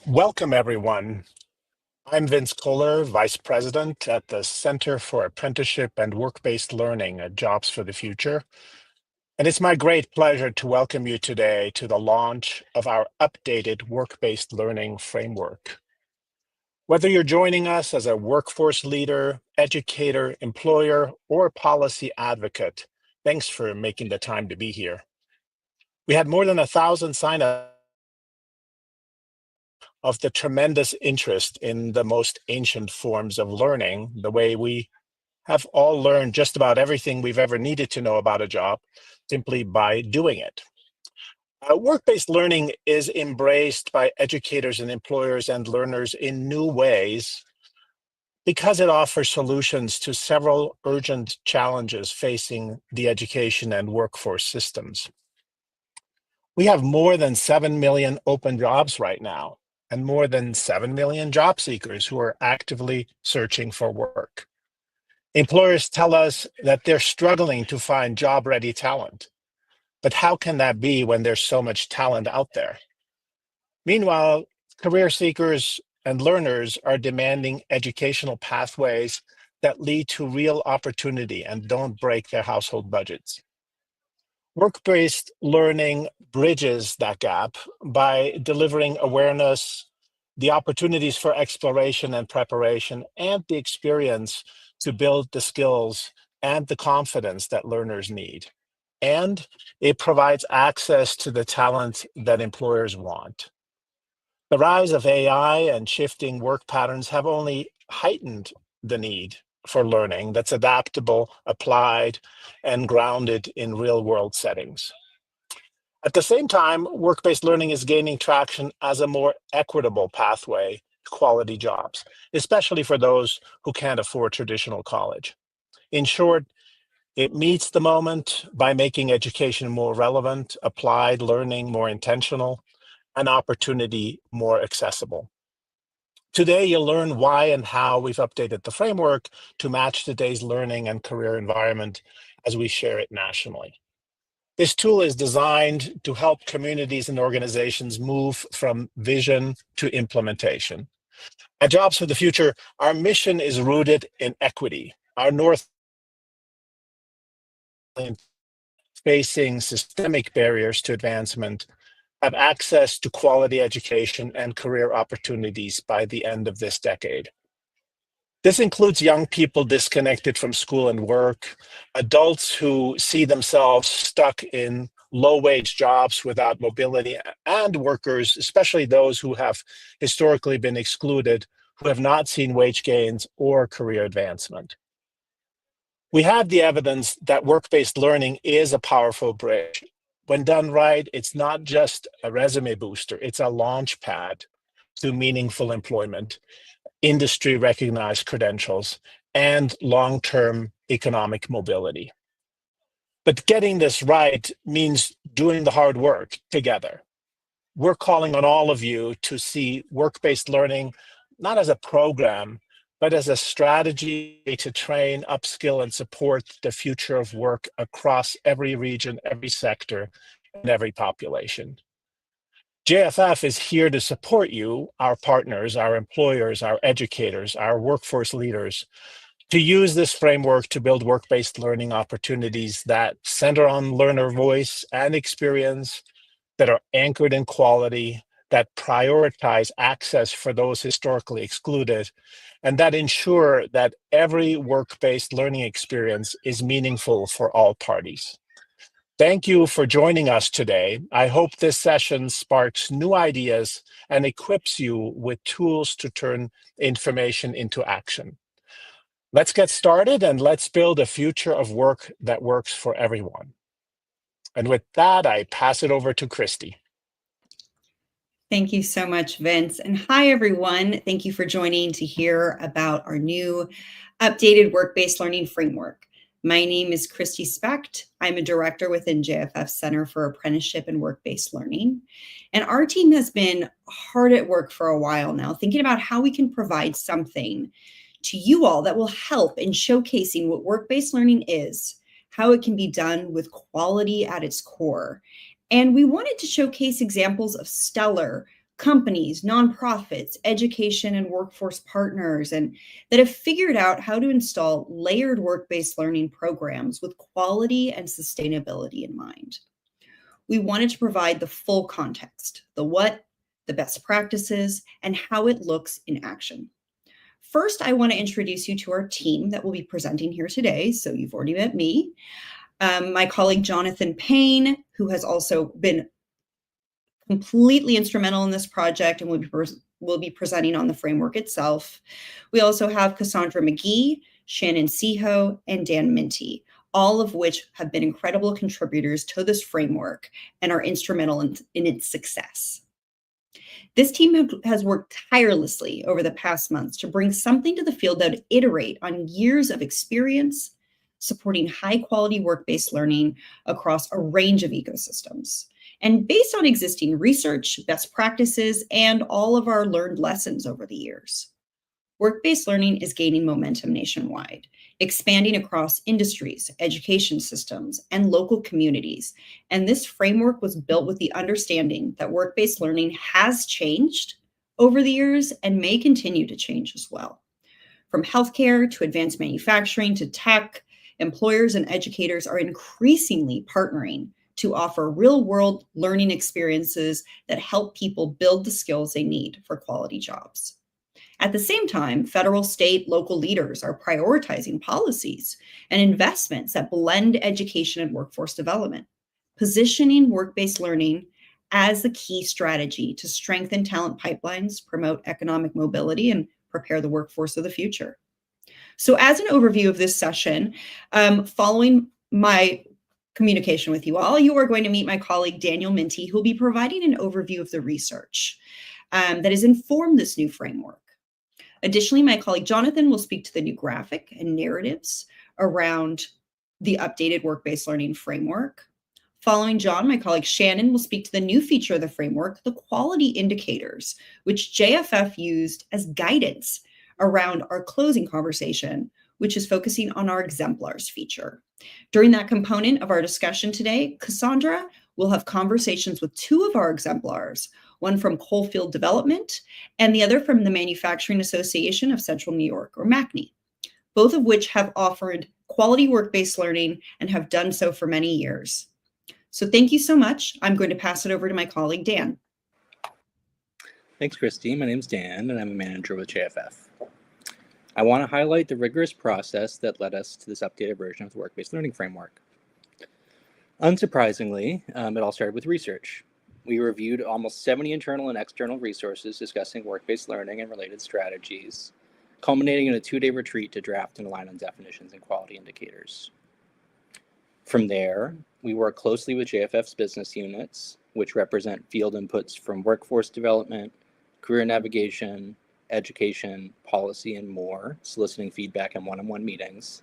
Welcome, everyone. I'm Vince Kohler, Vice President at the Center for Apprenticeship and Work-Based Learning at Jobs for the Future. And it's my great pleasure to welcome you today to the launch of our updated work-based learning framework. Whether you're joining us as a workforce leader, educator, employer, or policy advocate, thanks for making the time to be here. We had more than 1,000 sign-ups of the tremendous interest in the most ancient forms of learning, the way we have all learned just about everything we've ever needed to know about a job simply by doing it. Work-based learning is embraced by educators and employers and learners in new ways because it offers solutions to several urgent challenges facing the education and workforce systems. We have more than 7 million open jobs right now, and more than 7 million job seekers who are actively searching for work. Employers tell us that they're struggling to find job-ready talent. But how can that be when there's so much talent out there? Meanwhile, career seekers and learners are demanding educational pathways that lead to real opportunity and don't break their household budgets. Work-based learning bridges that gap by delivering awareness, the opportunities for exploration and preparation, and the experience to build the skills and the confidence that learners need. And it provides access to the talent that employers want. The rise of AI and shifting work patterns have only heightened the need for learning that's adaptable, applied, and grounded in real-world settings. At the same time, work-based learning is gaining traction as a more equitable pathway to quality jobs, especially for those who can't afford traditional college. In short, it meets the moment by making education more relevant, applied learning more intentional, and opportunity more accessible. Today, you'll learn why and how we've updated the framework to match today's learning and career environment as we share it nationally. This tool is designed to help communities and organizations move from vision to implementation. At Jobs for the Future, our mission is rooted in equity. Our North facing systemic barriers to advancement have access to quality education and career opportunities by the end of this decade. This includes young people disconnected from school and work, adults who see themselves stuck in low-wage jobs without mobility, and workers, especially those who have historically been excluded, who have not seen wage gains or career advancement. We have the evidence that work-based learning is a powerful bridge. When done right, it's not just a resume booster, it's a launch pad to meaningful employment, industry-recognized credentials, and long-term economic mobility. But getting this right means doing the hard work together. We're calling on all of you to see work-based learning not as a program, but as a strategy to train, upskill, and support the future of work across every region, every sector, and every population. JFF is here to support you, our partners, our employers, our educators, our workforce leaders, to use this framework to build work-based learning opportunities that center on learner voice and experience, that are anchored in quality, that prioritize access for those historically excluded, and that ensure that every work-based learning experience is meaningful for all parties. Thank you for joining us today. I hope this session sparks new ideas and equips you with tools to turn information into action. Let's get started and let's build a future of work that works for everyone. And with that, I pass it over to Christy. Thank you so much, Vince. And hi, everyone. Thank you for joining to hear about our new updated work-based learning framework. My name is Christy Specht. I'm a director within JFF Center for Apprenticeship and Work-Based Learning. And our team has been hard at work for a while now, thinking about how we can provide something to you all that will help in showcasing what work-based learning is, how it can be done with quality at its core. And we wanted to showcase examples of stellar companies, nonprofits, education and workforce partners, and that have figured out how to install layered work-based learning programs with quality and sustainability in mind. We wanted to provide the full context, the what, the best practices, and how it looks in action. First, I want to introduce you to our team that will be presenting here today. So you've already met me. My colleague, Jonathan Payne, who has also been completely instrumental in this project and will be presenting on the framework itself. We also have Cassandra McGee, Shannon Seho, and Dan Minty, all of which have been incredible contributors to this framework and are instrumental in its success. This team has worked tirelessly over the past months to bring something to the field that would iterate on years of experience supporting high-quality work-based learning across a range of ecosystems. And based on existing research, best practices, and all of our learned lessons over the years. Work-based learning is gaining momentum nationwide, expanding across industries, education systems, and local communities. And this framework was built with the understanding that work-based learning has changed over the years and may continue to change as well. From healthcare to advanced manufacturing to tech, employers and educators are increasingly partnering to offer real-world learning experiences that help people build the skills they need for quality jobs. At the same time, federal, state, local leaders are prioritizing policies and investments that blend education and workforce development, positioning work-based learning as the key strategy to strengthen talent pipelines, promote economic mobility, and prepare the workforce of the future. So as an overview of this session, following my communication with you all, you are going to meet my colleague, Daniel Minty, who will be providing an overview of the research that has informed this new framework. Additionally, my colleague, Jonathan, will speak to the new graphic and narratives around the updated work-based learning framework. Following John, my colleague, Shannon, will speak to the new feature of the framework, the quality indicators, which JFF used as guidance around our closing conversation, which is focusing on our exemplars feature. During that component of our discussion today, Cassandra will have conversations with two of our exemplars, one from Coalfield Development and the other from the Manufacturing Association of Central New York, or MACNY, both of which have offered quality work-based learning and have done so for many years. So thank you so much. I'm going to pass it over to my colleague, Dan. Thanks, Christy. My name's Dan, and I'm a manager with JFF. I want to highlight the rigorous process that led us to this updated version of the work-based learning framework. Unsurprisingly, it all started with research. We reviewed almost 70 internal and external resources discussing work-based learning and related strategies, culminating in a 2-day retreat to draft and align on definitions and quality indicators. From there, we work closely with JFF's business units, which represent field inputs from workforce development, career navigation, education, policy, and more, soliciting feedback in one-on-one meetings.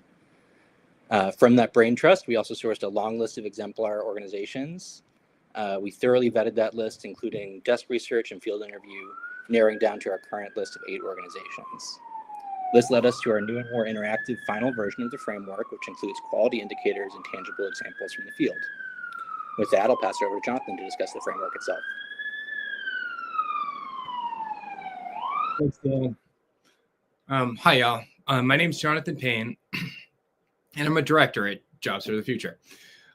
From that brain trust, we also sourced a long list of exemplar organizations. We thoroughly vetted that list, including desk research and field interview, narrowing down to our current list of 8 organizations. This led us to our new and more interactive final version of the framework, which includes quality indicators and tangible examples from the field. With that, I'll pass it over to Jonathan to discuss the framework itself. Thanks, Dan. Hi, y'all. My name is Jonathan Payne, and I'm a director at Jobs for the Future.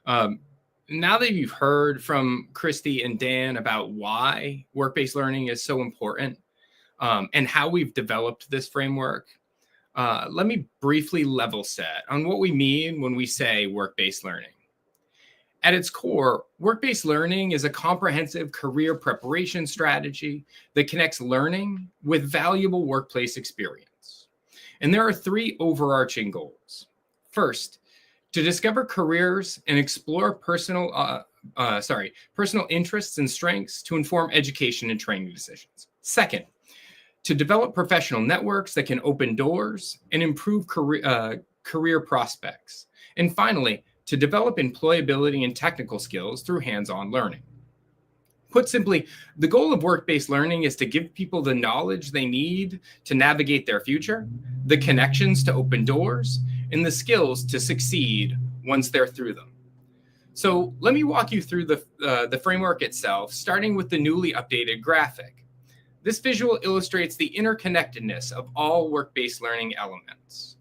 Now that you've heard from Christy and Dan about why work-based learning is so important and how we've developed this framework, let me briefly level set on what we mean when we say work-based learning. At its core, work-based learning is a comprehensive career preparation strategy that connects learning with valuable workplace experience. And there are 3 overarching goals. First, to discover careers and explore personal interests and strengths to inform education and training decisions. Second, to develop professional networks that can open doors and improve career prospects. And finally, to develop employability and technical skills through hands-on learning. Put simply, the goal of work-based learning is to give people the knowledge they need to navigate their future, the connections to open doors, and the skills to succeed once they're through them. So let me walk you through the framework itself, starting with the newly updated graphic. This visual illustrates the interconnectedness of all work-based learning elements.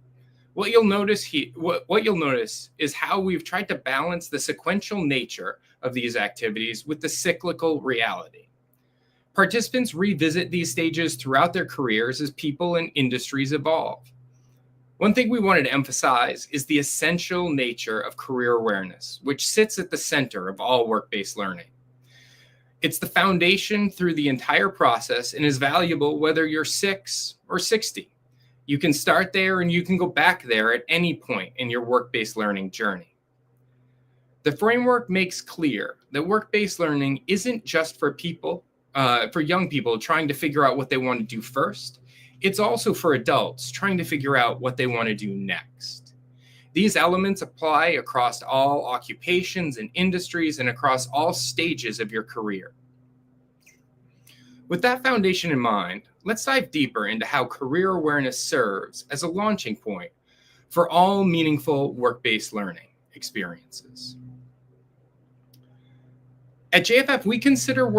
What you'll notice is how we've tried to balance the sequential nature of these activities with the cyclical reality. Participants revisit these stages throughout their careers as people and industries evolve. One thing we wanted to emphasize is the essential nature of career awareness, which sits at the center of all work-based learning. It's the foundation through the entire process and is valuable whether you're 6 or 60. You can start there and you can go back there at any point in your work-based learning journey. The framework makes clear that work-based learning isn't just for young people trying to figure out what they want to do first. It's also for adults trying to figure out what they want to do next. These elements apply across all occupations and industries and across all stages of your career. With that foundation in mind, let's dive deeper into how career awareness serves as a launching point for all meaningful work-based learning experiences. At JFF, we consider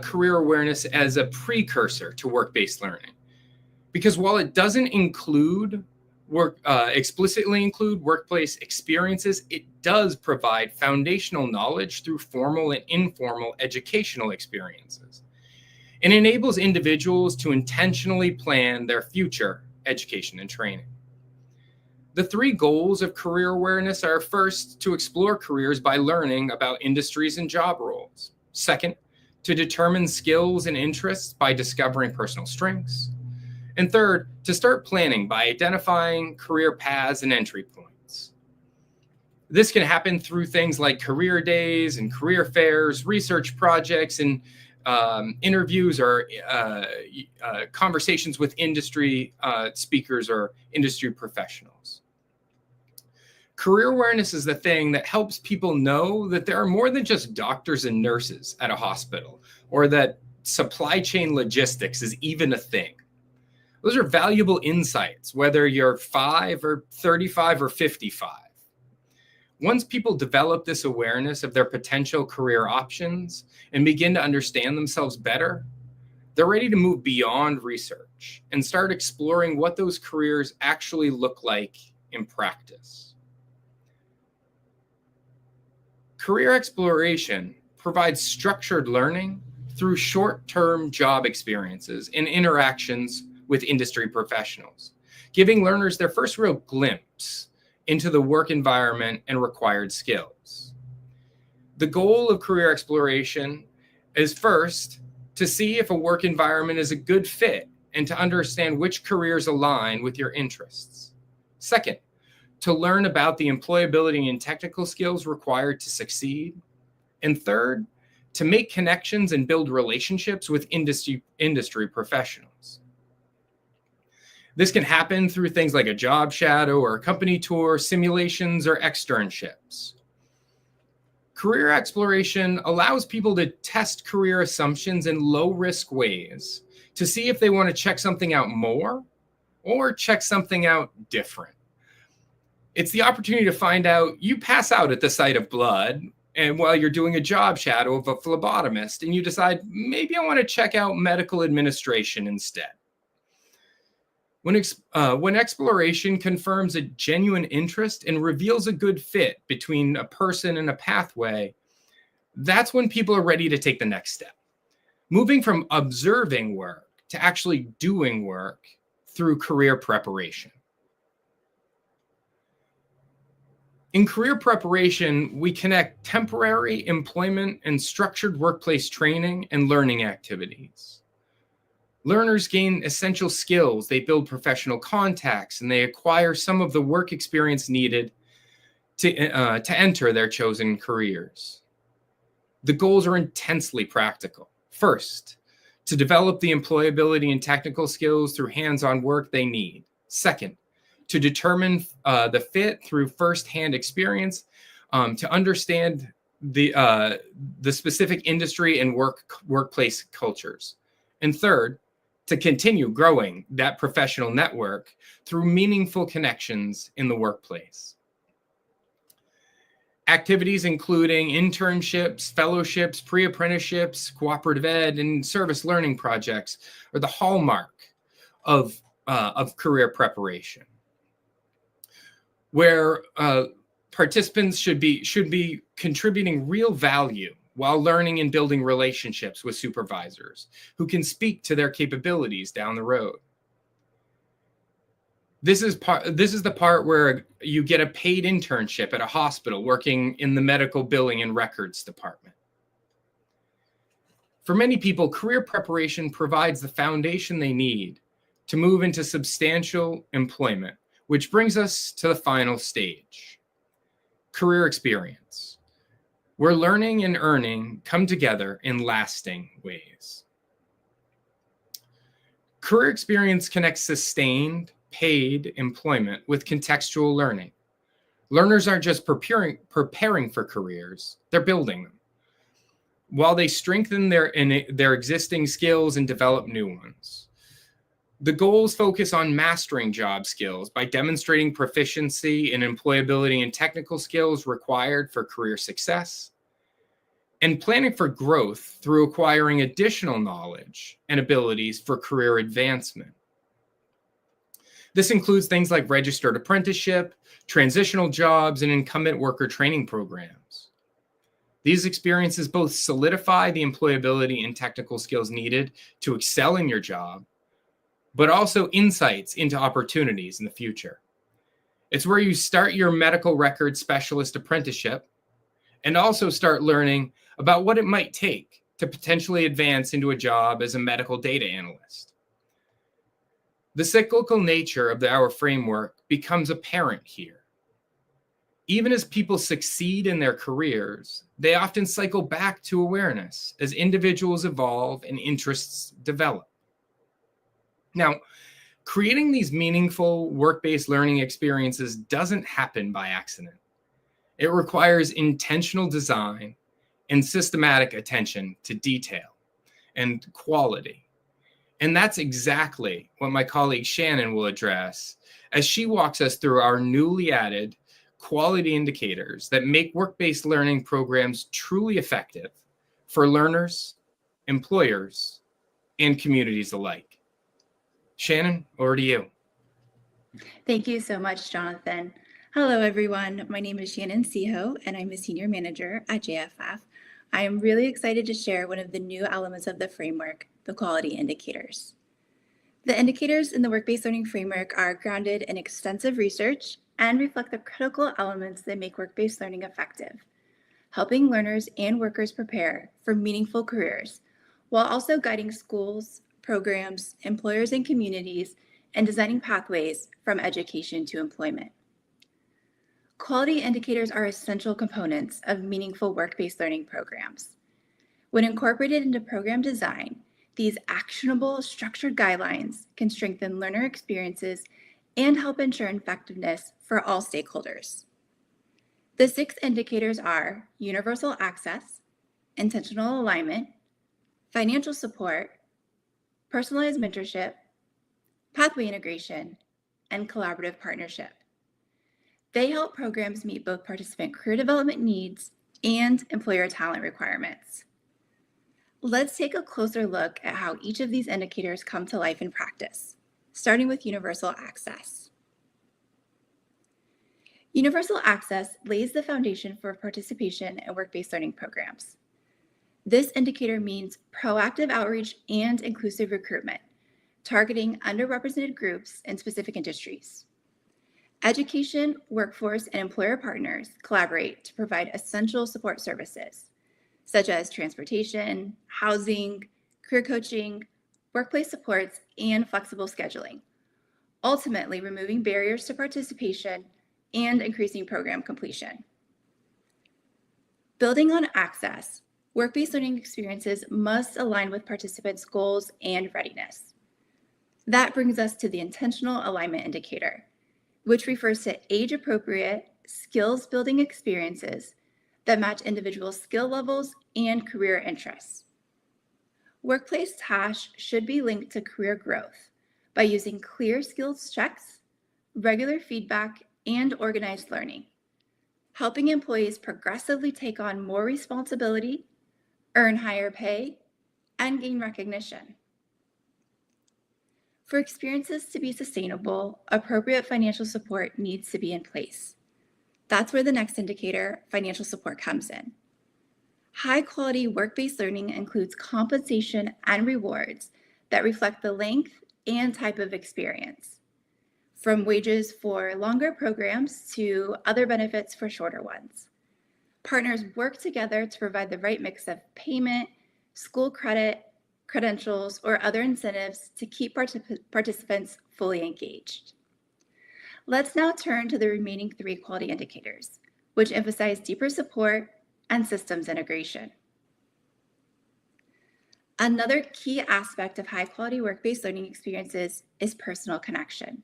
career awareness as a precursor to work-based learning, because while it doesn't explicitly include workplace experiences, it does provide foundational knowledge through formal and informal educational experiences. It enables individuals to intentionally plan their future education and training. The 3 goals of career awareness are: first, to explore careers by learning about industries and job roles; second, to determine skills and interests by discovering personal strengths; and third, to start planning by identifying career paths and entry points. This can happen through things like career days and career fairs, research projects, and interviews or conversations with industry speakers or industry professionals. Career awareness is the thing that helps people know that there are more than just doctors and nurses at a hospital, or that supply chain logistics is even a thing. Those are valuable insights, whether you're 5 or 35 or 55. Once people develop this awareness of their potential career options and begin to understand themselves better, they're ready to move beyond research and start exploring what those careers actually look like in practice. Career exploration provides structured learning through short-term job experiences and interactions with industry professionals, giving learners their first real glimpse into the work environment and required skills. The goal of career exploration is, first, to see if a work environment is a good fit and to understand which careers align with your interests. Second, to learn about the employability and technical skills required to succeed. And third, to make connections and build relationships with industry professionals. This can happen through things like a job shadow or a company tour, simulations, or externships. Career exploration allows people to test career assumptions in low-risk ways to see if they want to check something out more or check something out different. It's the opportunity to find out you pass out at the sight of blood, and while you're doing a job shadow of a phlebotomist, and you decide, maybe I want to check out medical administration instead. When exploration confirms a genuine interest and reveals a good fit between a person and a pathway, that's when people are ready to take the next step, moving from observing work to actually doing work through career preparation. In career preparation, we connect temporary employment and structured workplace training and learning activities. Learners gain essential skills, they build professional contacts, and they acquire some of the work experience needed to enter their chosen careers. The goals are intensely practical. First, to develop the employability and technical skills through hands-on work they need. Second, to determine the fit through firsthand experience, to understand the specific industry and workplace cultures. And third, to continue growing that professional network through meaningful connections in the workplace. Activities including internships, fellowships, pre-apprenticeships, cooperative ed, and service learning projects are the hallmark of career preparation, where participants should be contributing real value while learning and building relationships with supervisors who can speak to their capabilities down the road. This is the part where you get a paid internship at a hospital working in the medical billing and records department. For many people, career preparation provides the foundation they need to move into substantial employment, which brings us to the final stage, career experience, where learning and earning come together in lasting ways. Career experience connects sustained, paid employment with contextual learning. Learners aren't just preparing for careers, they're building them, while they strengthen their existing skills and develop new ones. The goals focus on mastering job skills by demonstrating proficiency in employability and technical skills required for career success, and planning for growth through acquiring additional knowledge and abilities for career advancement. This includes things like registered apprenticeship, transitional jobs, and incumbent worker training programs. These experiences both solidify the employability and technical skills needed to excel in your job, but also insights into opportunities in the future. It's where you start your medical records specialist apprenticeship and also start learning about what it might take to potentially advance into a job as a medical data analyst. The cyclical nature of our framework becomes apparent here. Even as people succeed in their careers, they often cycle back to awareness as individuals evolve and interests develop. Now, creating these meaningful work-based learning experiences doesn't happen by accident. It requires intentional design and systematic attention to detail and quality. And that's exactly what my colleague Shannon will address as she walks us through our newly added quality indicators that make work-based learning programs truly effective for learners, employers, and communities alike. Shannon, over to you. Thank you so much, Jonathan. Hello, everyone. My name is Shannon Seho, and I'm a senior manager at JFF. I am really excited to share one of the new elements of the framework, the quality indicators. The indicators in the work-based learning framework are grounded in extensive research and reflect the critical elements that make work-based learning effective, helping learners and workers prepare for meaningful careers, while also guiding schools, programs, employers, and communities in designing pathways from education to employment. Quality indicators are essential components of meaningful work-based learning programs. When incorporated into program design, these actionable, structured guidelines can strengthen learner experiences and help ensure effectiveness for all stakeholders. The 6 indicators are universal access, intentional alignment, financial support, personalized mentorship, pathway integration, and collaborative partnership. They help programs meet both participant career development needs and employer talent requirements. Let's take a closer look at how each of these indicators come to life in practice, starting with universal access. Universal access lays the foundation for participation in work-based learning programs. This indicator means proactive outreach and inclusive recruitment, targeting underrepresented groups in specific industries. Education, workforce, and employer partners collaborate to provide essential support services, such as transportation, housing, career coaching, workplace supports, and flexible scheduling, ultimately removing barriers to participation and increasing program completion. Building on access, work-based learning experiences must align with participants' goals and readiness. That brings us to the intentional alignment indicator, which refers to age-appropriate, skills-building experiences that match individual skill levels and career interests. Workplace tasks should be linked to career growth by using clear skills checks, regular feedback, and organized learning, helping employees progressively take on more responsibility, earn higher pay, and gain recognition. For experiences to be sustainable, appropriate financial support needs to be in place. That's where the next indicator, financial support, comes in. High-quality work-based learning includes compensation and rewards that reflect the length and type of experience, from wages for longer programs to other benefits for shorter ones. Partners work together to provide the right mix of payment, school credit, credentials, or other incentives to keep participants fully engaged. Let's now turn to the remaining 3 quality indicators, which emphasize deeper support and systems integration. Another key aspect of high-quality work-based learning experiences is personal connection.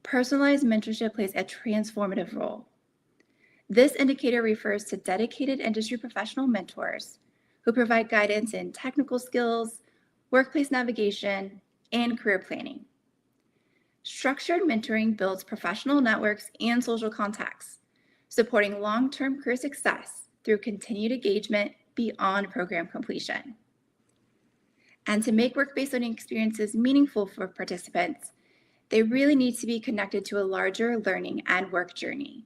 Personalized mentorship plays a transformative role. This indicator refers to dedicated industry professional mentors who provide guidance in technical skills, workplace navigation, and career planning. Structured mentoring builds professional networks and social contacts, supporting long-term career success through continued engagement beyond program completion. And to make work-based learning experiences meaningful for participants, they really need to be connected to a larger learning and work journey.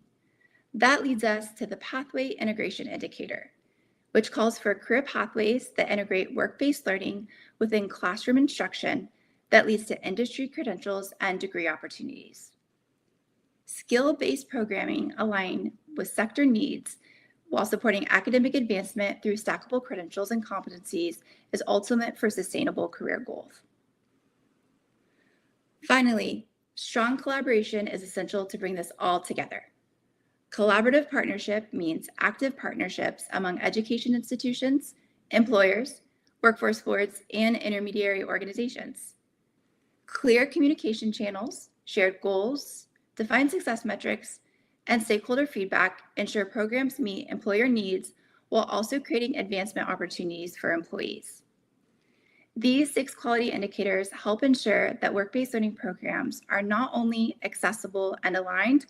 That leads us to the pathway integration indicator, which calls for career pathways that integrate work-based learning within classroom instruction that leads to industry credentials and degree opportunities. Skill-based programming align with sector needs while supporting academic advancement through stackable credentials and competencies is ultimate for sustainable career goals. Finally, strong collaboration is essential to bring this all together. Collaborative partnership means active partnerships among education institutions, employers, workforce boards, and intermediary organizations. Clear communication channels, shared goals, defined success metrics, and stakeholder feedback ensure programs meet employer needs while also creating advancement opportunities for employees. These 6 quality indicators help ensure that work-based learning programs are not only accessible and aligned,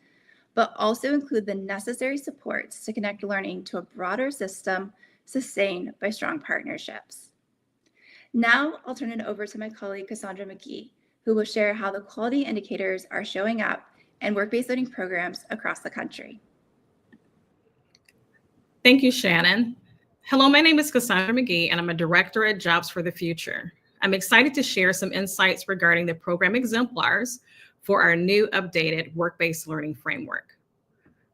but also include the necessary supports to connect learning to a broader system sustained by strong partnerships. Now I'll turn it over to my colleague, Cassandra McGee, who will share how the quality indicators are showing up in work-based learning programs across the country. Thank you, Shannon. Hello, my name is Cassandra McGee, and I'm a director at Jobs for the Future. I'm excited to share some insights regarding the program exemplars for our new updated work-based learning framework.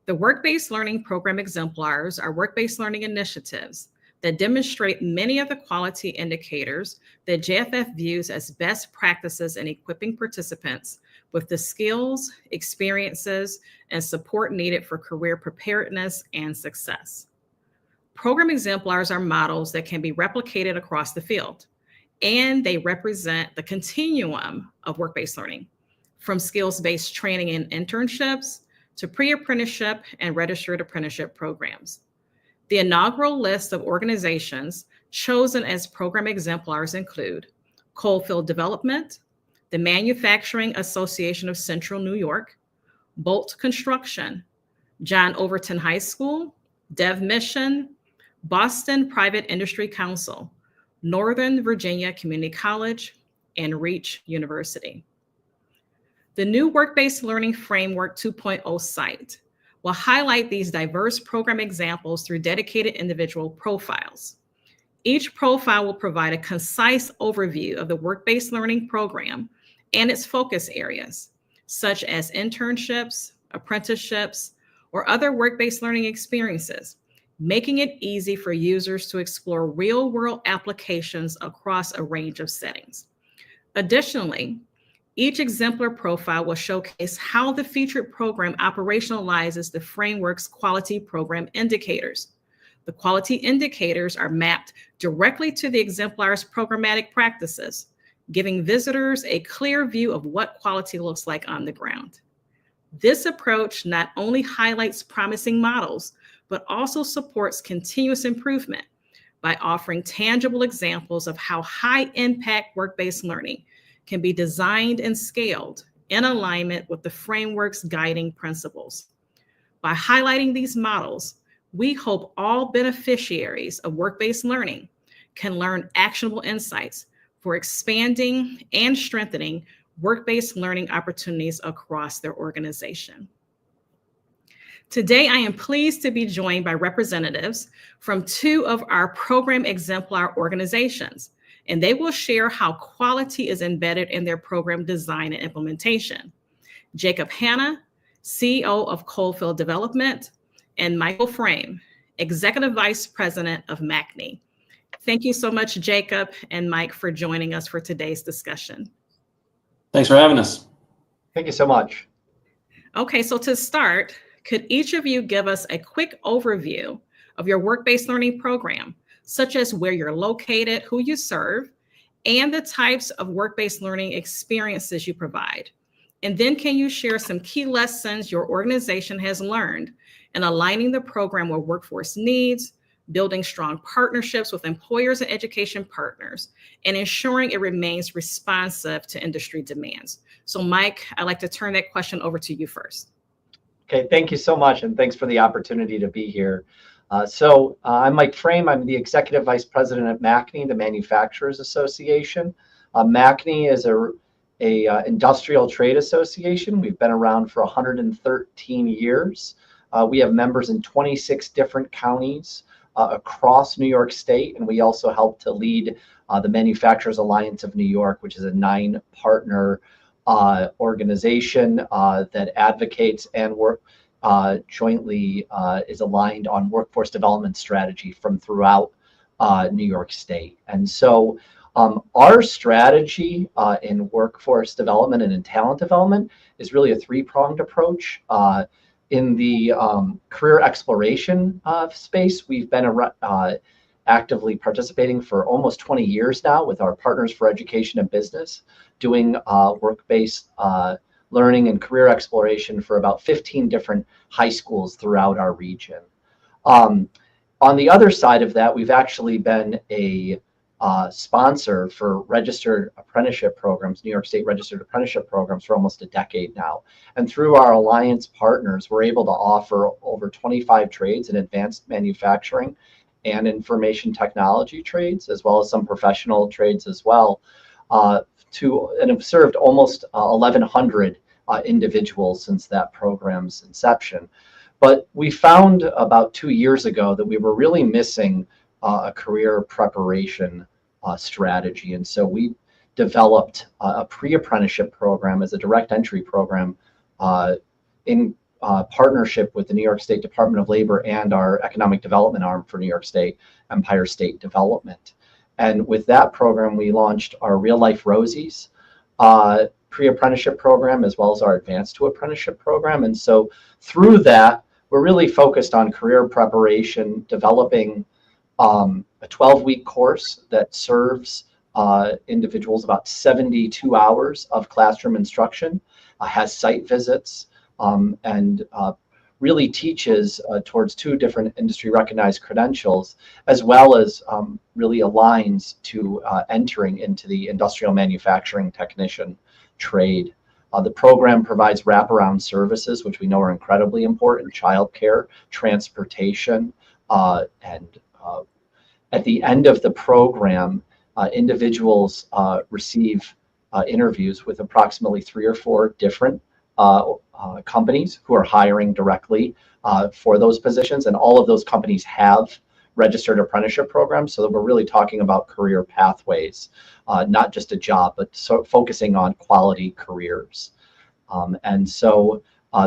The work-based learning program exemplars are work-based learning initiatives that demonstrate many of the quality indicators that JFF views as best practices in equipping participants with the skills, experiences, and support needed for career preparedness and success. Program exemplars are models that can be replicated across the field, and they represent the continuum of work-based learning, from skills-based training and internships to pre-apprenticeship and registered apprenticeship programs. The inaugural list of organizations chosen as program exemplars include Coalfield Development, the Manufacturing Association of Central New York, Bolt Construction, John Overton High School, Dev Mission, Boston Private Industry Council, Northern Virginia Community College, and Reach University. The new Work-Based Learning Framework 2.0 site will highlight these diverse program examples through dedicated individual profiles. Each profile will provide a concise overview of the work-based learning program and its focus areas, such as internships, apprenticeships, or other work-based learning experiences, making it easy for users to explore real-world applications across a range of settings. Additionally, each exemplar profile will showcase how the featured program operationalizes the framework's quality program indicators. The quality indicators are mapped directly to the exemplar's programmatic practices, giving visitors a clear view of what quality looks like on the ground. This approach not only highlights promising models, but also supports continuous improvement by offering tangible examples of how high-impact work-based learning can be designed and scaled in alignment with the framework's guiding principles. By highlighting these models, we hope all beneficiaries of work-based learning can learn actionable insights for expanding and strengthening work-based learning opportunities across their organization. Today, I am pleased to be joined by representatives from two of our program exemplar organizations, and they will share how quality is embedded in their program design and implementation. Jacob Hanna, CEO of Coalfield Development, and Michael Frame, Executive Vice President of MACNY. Thank you so much, Jacob and Mike, for joining us for today's discussion. Thanks for having us. Thank you so much. Okay, so to start, could each of you give us a quick overview of your work-based learning program, such as where you're located, who you serve, and the types of work-based learning experiences you provide? And then can you share some key lessons your organization has learned in aligning the program with workforce needs, building strong partnerships with employers and education partners, and ensuring it remains responsive to industry demands? So Mike, I'd like to turn that question over to you first. Okay, thank you so much, and thanks for the opportunity to be here. I'm Mike Frame. I'm the Executive Vice President at MACNY, the Manufacturers Association. MACNY is a industrial trade association. We've been around for 113 years. We have members in 26 different counties across New York State, and we also help to lead the Manufacturers Alliance of New York, which is a 9-partner organization that advocates and work jointly is aligned on workforce development strategy from throughout New York State. And so our strategy in workforce development and in talent development is really a 3-pronged approach. In the career exploration space, we've been actively participating for almost 20 years now with our Partners for Education and Business, doing work-based learning and career exploration for about 15 different high schools throughout our region. On the other side of that, we've actually been a sponsor for registered apprenticeship programs, New York State registered apprenticeship programs, for almost a decade now. And through our alliance partners, we're able to offer over 25 trades in advanced manufacturing and information technology trades, as well as some professional trades as well, and have served almost 1,100 individuals since that program's inception. But we found about 2 years ago that we were really missing a career preparation strategy. And so we developed a pre-apprenticeship program as a direct entry program in partnership with the New York State Department of Labor and our economic development arm for New York State, Empire State Development. And with that program, we launched our Real Life Rosies pre-apprenticeship program, as well as our Advanced to Apprenticeship program. And so through that, we're really focused on career preparation, developing a 12-week course that serves individuals about 72 hours of classroom instruction, has site visits, and really teaches towards 2 different industry recognized credentials, as well as really aligns to entering into the industrial manufacturing technician trade. The program provides wraparound services, which we know are incredibly important: childcare, transportation, and at the end of the program, individuals receive interviews with approximately 3 or 4 different companies who are hiring directly for those positions, and all of those companies have registered apprenticeship programs, so that we're really talking about career pathways, not just a job, but focusing on quality careers. And so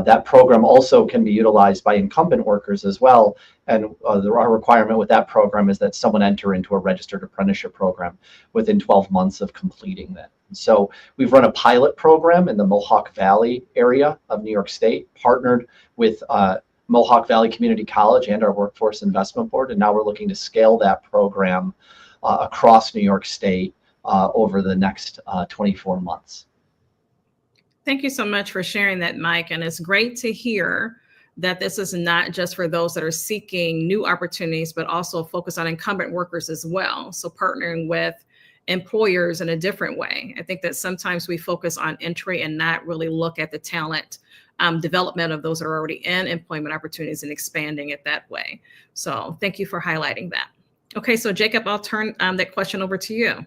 that program also can be utilized by incumbent workers as well. And our requirement with that program is that someone enter into a registered apprenticeship program within 12 months of completing that. And so we've run a pilot program in the Mohawk Valley area of New York State, partnered with Mohawk Valley Community College and our Workforce Investment Board. And now we're looking to scale that program across New York State over the next 24 months. Thank you so much for sharing that, Mike. And it's great to hear that this is not just for those that are seeking new opportunities, but also focus on incumbent workers as well. So partnering with employers in a different way. I think that sometimes we focus on entry and not really look at the talent development of those that are already in employment opportunities and expanding it that way. So thank you for highlighting that. Okay, so Jacob, I'll turn that question over to you.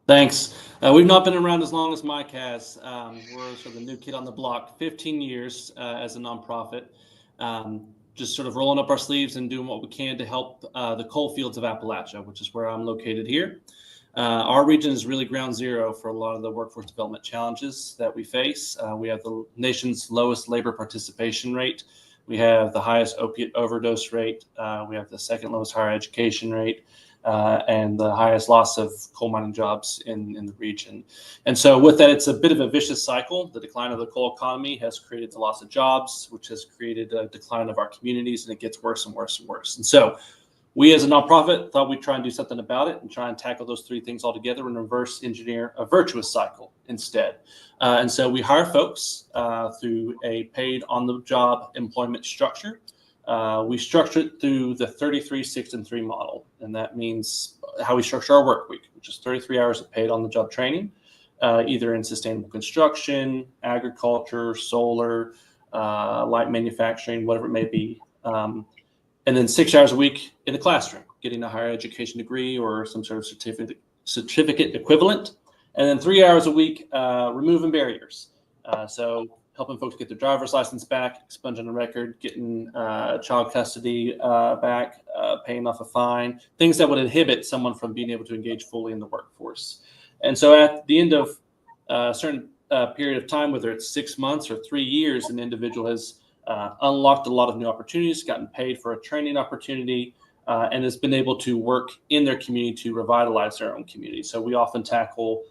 Thanks. We've not been around as long as Mike has. We're sort of the new kid on the block, 15 years as a nonprofit, just sort of rolling up our sleeves and doing what we can to help the coal fields of Appalachia, which is where I'm located here. Our region is really ground zero for a lot of the workforce development challenges that we face. We have the nation's lowest labor participation rate. We have the highest opiate overdose rate. We have the second lowest higher education rate. And the highest loss of coal mining jobs in the region. And so with that, it's a bit of a vicious cycle. The decline of the coal economy has created the loss of jobs, which has created a decline of our communities, and it gets worse and worse and worse. And so we as a nonprofit thought we'd try and do something about it and try and tackle those three things all together and reverse engineer a virtuous cycle instead. And so we hire folks through a paid on-the-job employment structure. We structure it through the 33, 6, and 3 model. And that means how we structure our work week, which is 33 hours of paid on-the-job training, either in sustainable construction, agriculture, solar, light manufacturing, whatever it may be. And then 6 hours a week in the classroom, getting a higher education degree or some sort of certificate equivalent. And then 3 hours a week, removing barriers. So helping folks get their driver's license back, expunging the record, getting child custody back, paying off a fine, things that would inhibit someone from being able to engage fully in the workforce. And so at the end of a certain period of time, whether it's 6 months or 3 years, an individual has unlocked a lot of new opportunities, gotten paid for a training opportunity, and has been able to work in their community to revitalize their own community. So we often tackle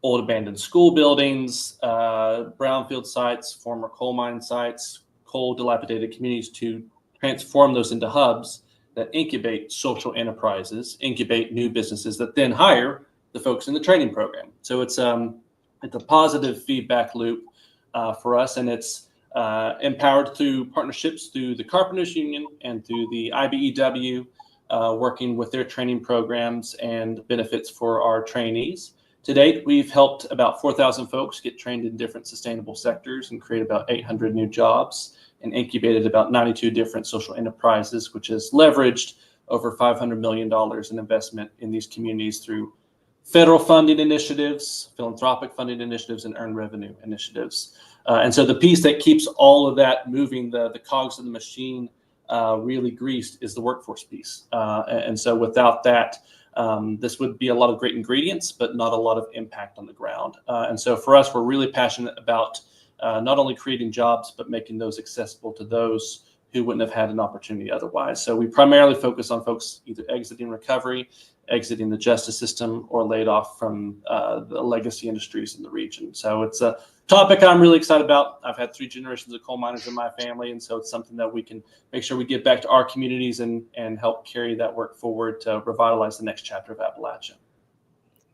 old abandoned school buildings, brownfield sites, former coal mine sites, coal dilapidated communities to transform those into hubs that incubate social enterprises, incubate new businesses that then hire the folks in the training program. So it's a positive feedback loop for us, and it's empowered through partnerships through the Carpenters Union and through the IBEW, working with their training programs and benefits for our trainees. To date, we've helped about 4,000 folks get trained in different sustainable sectors and create about 800 new jobs and incubated about 92 different social enterprises, which has leveraged over $500 million in investment in these communities through federal funding initiatives, philanthropic funding initiatives, and earned revenue initiatives. And so the piece that keeps all of that moving, the cogs of the machine really greased, is the workforce piece. And so without that, this would be a lot of great ingredients, but not a lot of impact on the ground. And so for us, we're really passionate about not only creating jobs, but making those accessible to those who wouldn't have had an opportunity otherwise. So we primarily focus on folks either exiting recovery, exiting the justice system, or laid off from the legacy industries in the region. So it's a topic I'm really excited about. I've had 3 generations of coal miners in my family, and so it's something that we can make sure we give back to our communities and help carry that work forward to revitalize the next chapter of Appalachia.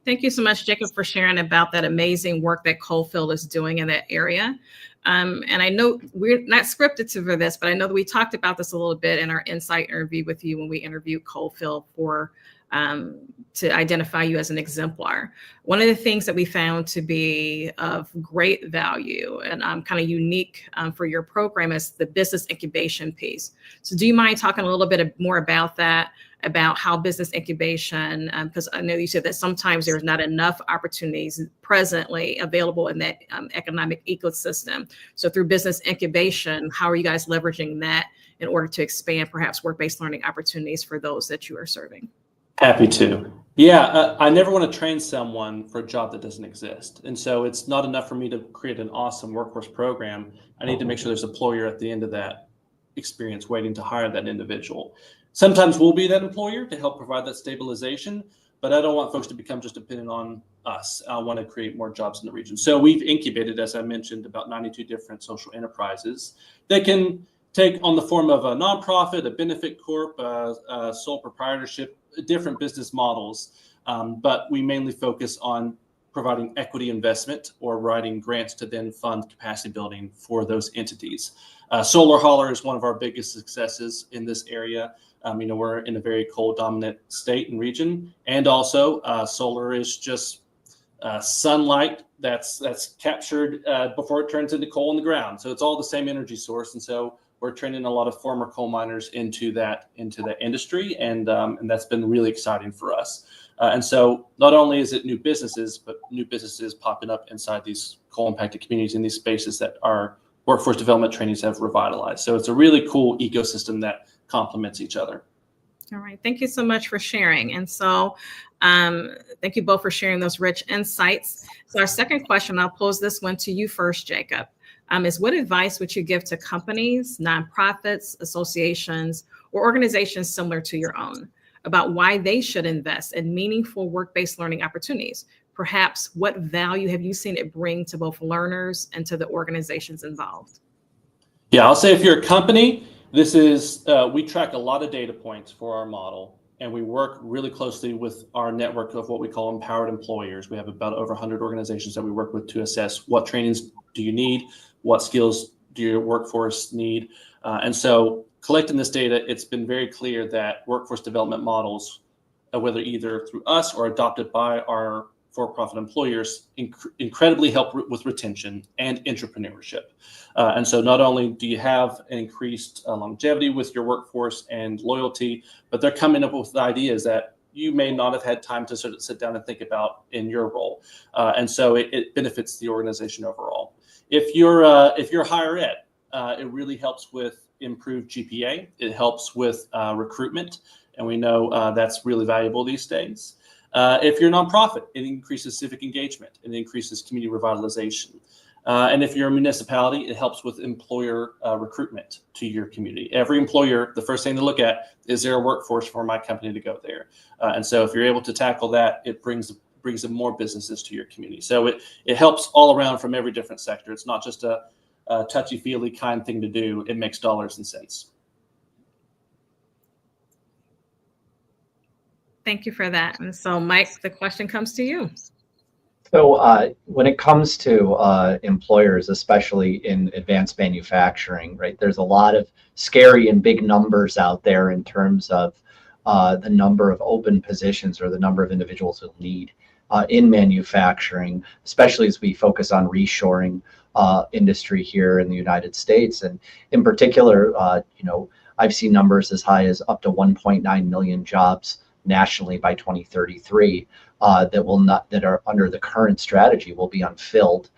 Thank you so much, Jacob, for sharing about that amazing work that Coalfield is doing in that area. And I know we're not scripted for this, but I know that we talked about this a little bit in our Insight interview with you when we interviewed Coalfield for to identify you as an exemplar. One of the things that we found to be of great value and kind of unique for your program is the business incubation piece. So do you mind talking a little bit more about that, about how business incubation, because I know you said that sometimes there's not enough opportunities presently available in that economic ecosystem. So through business incubation, how are you guys leveraging that in order to expand perhaps work-based learning opportunities for those that you are serving? Happy to. Yeah, I never want to train someone for a job that doesn't exist. And so it's not enough for me to create an awesome workforce program. I need to make sure there's an employer at the end of that experience waiting to hire that individual. Sometimes we'll be that employer to help provide that stabilization, but I don't want folks to become just dependent on us. I want to create more jobs in the region. So we've incubated, as I mentioned, about 92 different social enterprises that can take on the form of a nonprofit, a benefit corp, a sole proprietorship, different business models. But we mainly focus on providing equity investment or writing grants to then fund capacity building for those entities. Solar Hauler is one of our biggest successes in this area. We're in a very coal dominant state and region. And also solar is just sunlight that's captured before it turns into coal in the ground. So it's all the same energy source. And so we're training a lot of former coal miners into that industry, and that's been really exciting for us. And so not only is it new businesses, but new businesses popping up inside these coal impacted communities in these spaces that our workforce development trainings have revitalized. So it's a really cool ecosystem that complements each other. All right. Thank you so much for sharing. And so thank you both for sharing those rich insights. So our second question, I'll pose this one to you first, Jacob, is what advice would you give to companies, nonprofits, associations, or organizations similar to your own about why they should invest in meaningful work-based learning opportunities? Perhaps what value have you seen it bring to both learners and to the organizations involved? Yeah, I'll say if you're a company, this is, we track a lot of data points for our model, and we work really closely with our network of what we call empowered employers. We have about over 100 organizations that we work with to assess what trainings do you need, what skills do your workforce need. And so collecting this data, it's been very clear that workforce development models, whether either through us or adopted by our for-profit employers, incredibly help with retention and entrepreneurship. And so not only do you have an increased longevity with your workforce and loyalty, but they're coming up with ideas that you may not have had time to sort of sit down and think about in your role. And so it benefits the organization overall. If you're higher ed, it really helps with improved GPA. It helps with recruitment, and we know that's really valuable these days. If you're a nonprofit, it increases civic engagement. It increases community revitalization. And if you're a municipality, it helps with employer recruitment to your community. Every employer, the first thing to look at, is there a workforce for my company to go there? And so if you're able to tackle that, it brings in more businesses to your community. So it helps all around from every different sector. It's not just a touchy-feely kind thing to do. It makes dollars and cents. Thank you for that. And so, Mike, the question comes to you. So when it comes to employers, especially in advanced manufacturing, right, there's a lot of scary and big numbers out there in terms of the number of open positions or the number of individuals who need in manufacturing, especially as we focus on reshoring industry here in the United States. And in particular, I've seen numbers as high as up to 1.9 million jobs nationally by 2033 that are under the current strategy will be unfilled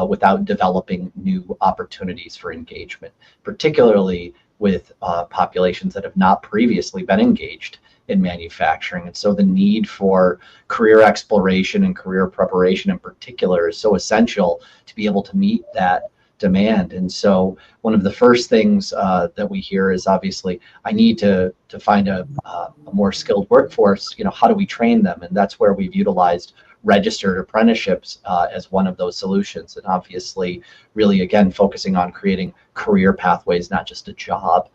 without developing new opportunities for engagement, particularly with populations that have not previously been engaged in manufacturing. And so the need for career exploration and career preparation in particular is so essential to be able to meet that demand. And so one of the first things that we hear is obviously, I need to find a more skilled workforce. How do we train them? And that's where we've utilized registered apprenticeships as one of those solutions. And obviously, really, again, focusing on creating career pathways, not just a job.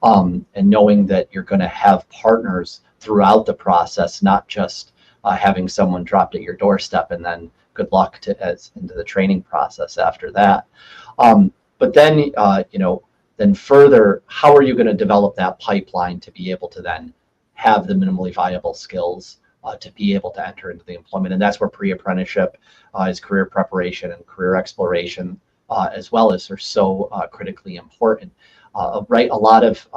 And knowing that you're going to have partners throughout the process, not just having someone dropped at your doorstep and then good luck into the training process after that. But then, then further, how are you going to develop that pipeline to be able to then have the minimally viable skills to be able to enter into the employment? And that's where pre-apprenticeship is career preparation and career exploration, as well as are so critically important. Right, a lot of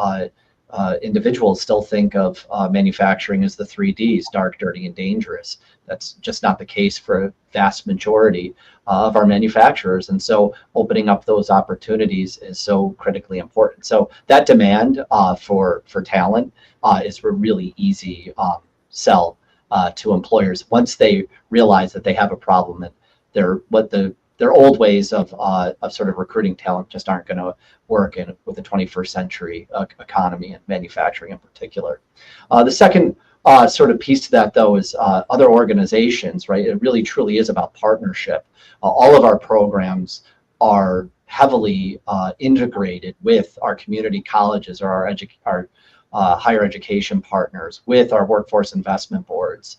individuals still think of manufacturing as the 3Ds, dark, dirty, and dangerous. That's just not the case for a vast majority of our manufacturers. And so opening up those opportunities is so critically important. So that demand for talent is a really easy sell to employers once they realize that they have a problem and their old ways of sort of recruiting talent just aren't going to work with the 21st century economy and manufacturing in particular. The second sort of piece to that, though, is other organizations, right? It really truly is about partnership. All of our programs are heavily integrated with our community colleges or our higher education partners, with our workforce investment boards,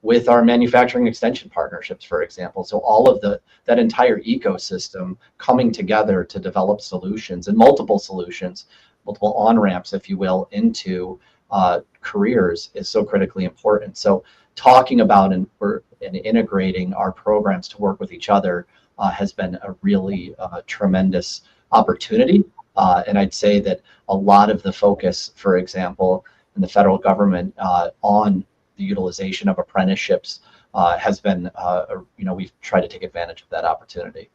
with our manufacturing extension partnerships, for example. So all of that entire ecosystem coming together to develop solutions and multiple solutions, multiple on-ramps, if you will, into careers is so critically important. So talking about, and we're and integrating our programs to work with each other has been a really tremendous opportunity. And I'd say that a lot of the focus, for example, in the federal government on the utilization of apprenticeships has been, we've tried to take advantage of that opportunity.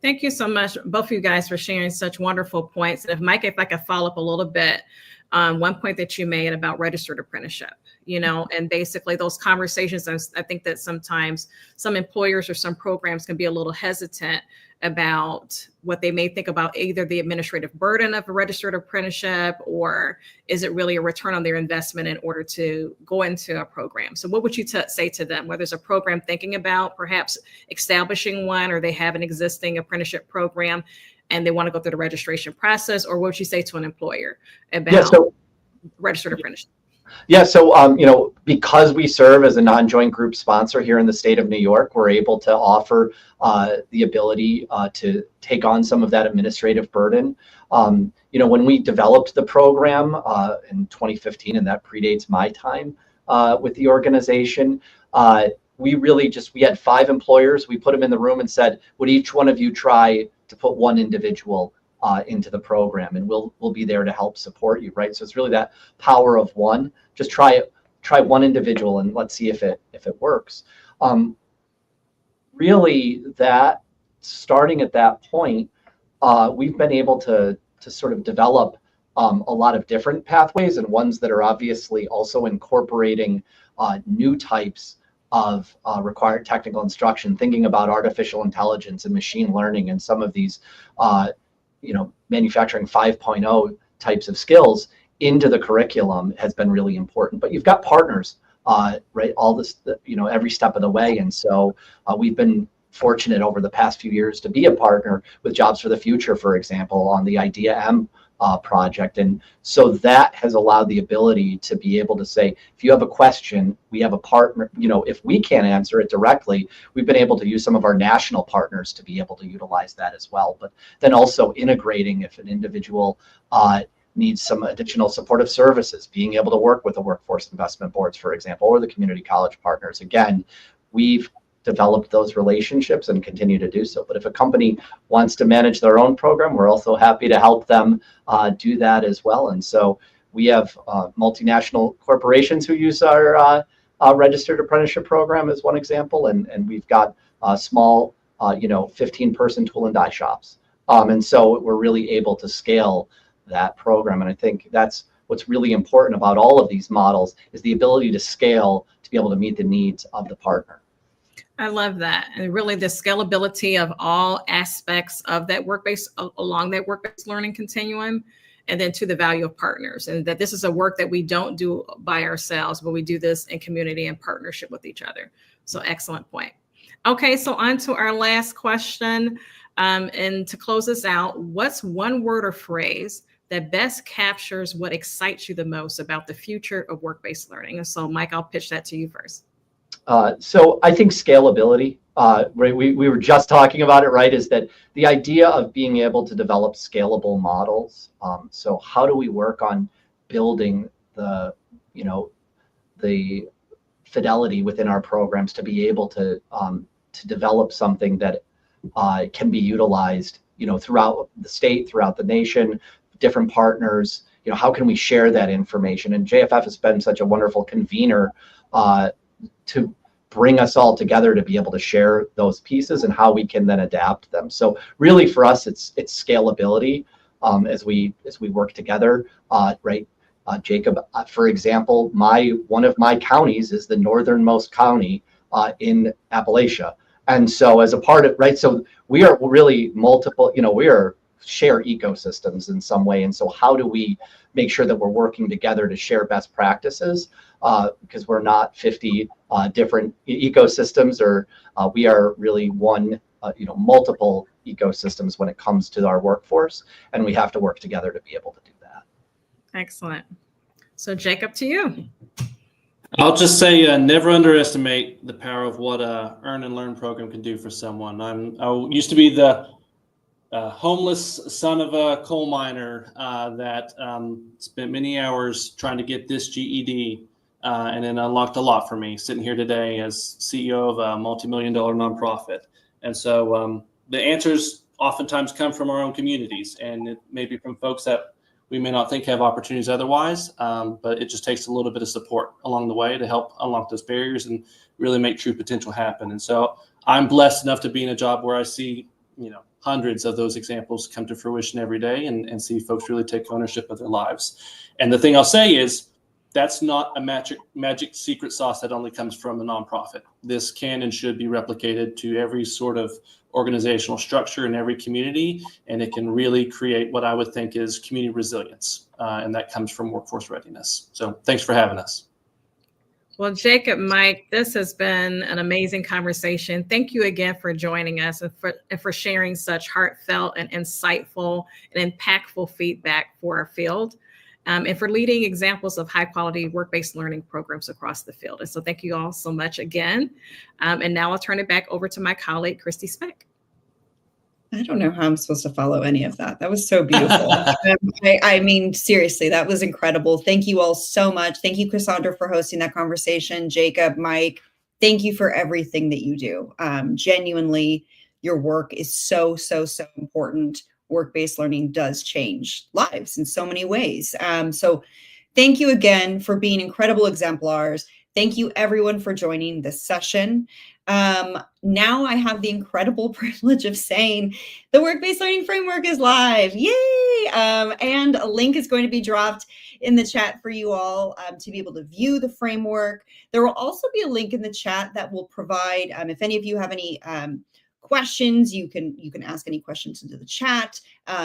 Thank you so much, both of you guys, for sharing such wonderful points. And if I could follow up a little bit on one point that you made about registered apprenticeship, and basically those conversations, I think that sometimes some employers or some programs can be a little hesitant about what they may think about either the administrative burden of a registered apprenticeship, or is it really a return on their investment in order to go into a program? So what would you say to them, whether it's a program thinking about perhaps establishing one, or they have an existing apprenticeship program and they want to go through the registration process, or what would you say to an employer about registered apprenticeship? Yeah, so because we serve as a non-joint group sponsor here in the state of New York, we're able to offer the ability to take on some of that administrative burden. When we developed the program in 2015, and that predates my time with the organization, we had 5 employers. We put them in the room and said, would each one of you try to put one individual into the program, and we'll be there to help support you, right? So it's really that power of one. Just try one individual and let's see if it works. Really, that starting at that point, we've been able to sort of develop a lot of different pathways, and ones that are obviously also incorporating new types of required technical instruction, thinking about artificial intelligence and machine learning and some of these manufacturing 5.0 types of skills into the curriculum has been really important. But you've got partners, right? All this, every step of the way. And so we've been fortunate over the past few years to be a partner with Jobs for the Future, for example, on the Idea M project. And so that has allowed the ability to be able to say, if you have a question, we have a partner. If we can't answer it directly, we've been able to use some of our national partners to be able to utilize that as well. But then also integrating, if an individual needs some additional supportive services, being able to work with the workforce investment boards, for example, or the community college partners. Again, we've developed those relationships and continue to do so. But if a company wants to manage their own program, we're also happy to help them do that as well. And so we have multinational corporations who use our registered apprenticeship program as one example, and we've got small 15-person tool and die shops. And so we're really able to scale that program. And I think that's what's really important about all of these models, is the ability to scale to be able to meet the needs of the partner. I love that. And really the scalability of all aspects of that along that work-based learning continuum, and then to the value of partners, and that this is a work that we don't do by ourselves, but we do this in community and partnership with each other. So excellent point. Okay, so on to our last question. And to close this out, what's one word or phrase that best captures what excites you the most about the future of work-based learning? And so Mike, I'll pitch that to you first. So I think scalability, right? We were just talking about it, right? Is that the idea of being able to develop scalable models. So how do we work on building the fidelity within our programs to be able to develop something that can be utilized, throughout the state, throughout the nation, different partners. How can we share that information? And JFF has been such a wonderful convener to bring us all together to be able to share those pieces and how we can then adapt them. So really for us, it's scalability as we work together, right? Jacob, for example, one of my counties is the northernmost county in Appalachia. And so as a part of, right, so we are really multiple, we are share ecosystems in some way. And so how do we make sure that we're working together to share best practices? Because we're not 50 different ecosystems, or we are really one, multiple ecosystems when it comes to our workforce, and we have to work together to be able to do that. Excellent. So Jacob, to you. I'll just say never underestimate the power of what a Earn and Learn program can do for someone. I used to be the homeless son of a coal miner that spent many hours trying to get this GED. and it unlocked a lot for me sitting here today as CEO of a multi-million-dollar nonprofit. And so the answers oftentimes come from our own communities, and it may be from folks that we may not think have opportunities otherwise, but it just takes a little bit of support along the way to help unlock those barriers and really make true potential happen. And so I'm blessed enough to be in a job where I see, hundreds of those examples come to fruition every day, and see folks really take ownership of their lives. And the thing I'll say is, that's not a magic secret sauce that only comes from a nonprofit. This can and should be replicated to every sort of organizational structure in every community, and it can really create what I would think is community resilience, and that comes from workforce readiness. So thanks for having us. Well, Jacob, Mike, this has been an amazing conversation. Thank you again for joining us and for sharing such heartfelt and insightful and impactful feedback for our field. And for leading examples of high quality work-based learning programs across the field. And so thank you all so much again. And now I'll turn it back over to my colleague, Christy Speck. I don't know how I'm supposed to follow any of that. That was so beautiful. I mean, seriously, that was incredible. Thank you all so much. Thank you, Cassandra, for hosting that conversation. Jacob, Mike, thank you for everything that you do. Genuinely, your work is so, so, so important. Work-based learning does change lives in so many ways. So thank you again for being incredible exemplars. Thank you everyone for joining this session. Now I have the incredible privilege of saying the Work-Based Learning Framework is live. Yay! And a link is going to be dropped in the chat for you all to be able to view the framework. There will also be a link in the chat that will provide, if any of you have any questions, you can ask any questions into the chat.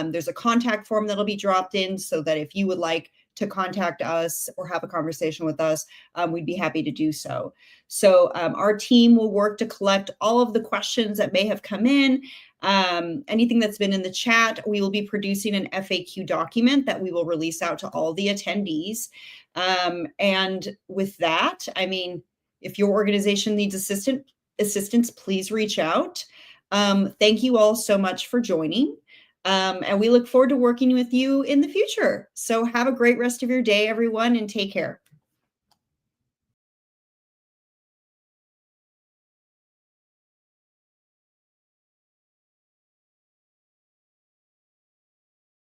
There's a contact form that'll be dropped in so that if you would like to contact us or have a conversation with us, we'd be happy to do so. So our team will work to collect all of the questions that may have come in. Anything that's been in the chat, we will be producing an FAQ document that we will release out to all the attendees. And with that, I mean, if your organization needs assistance, please reach out. Thank you all so much for joining. And we look forward to working with you in the future. So have a great rest of your day, everyone, and take care.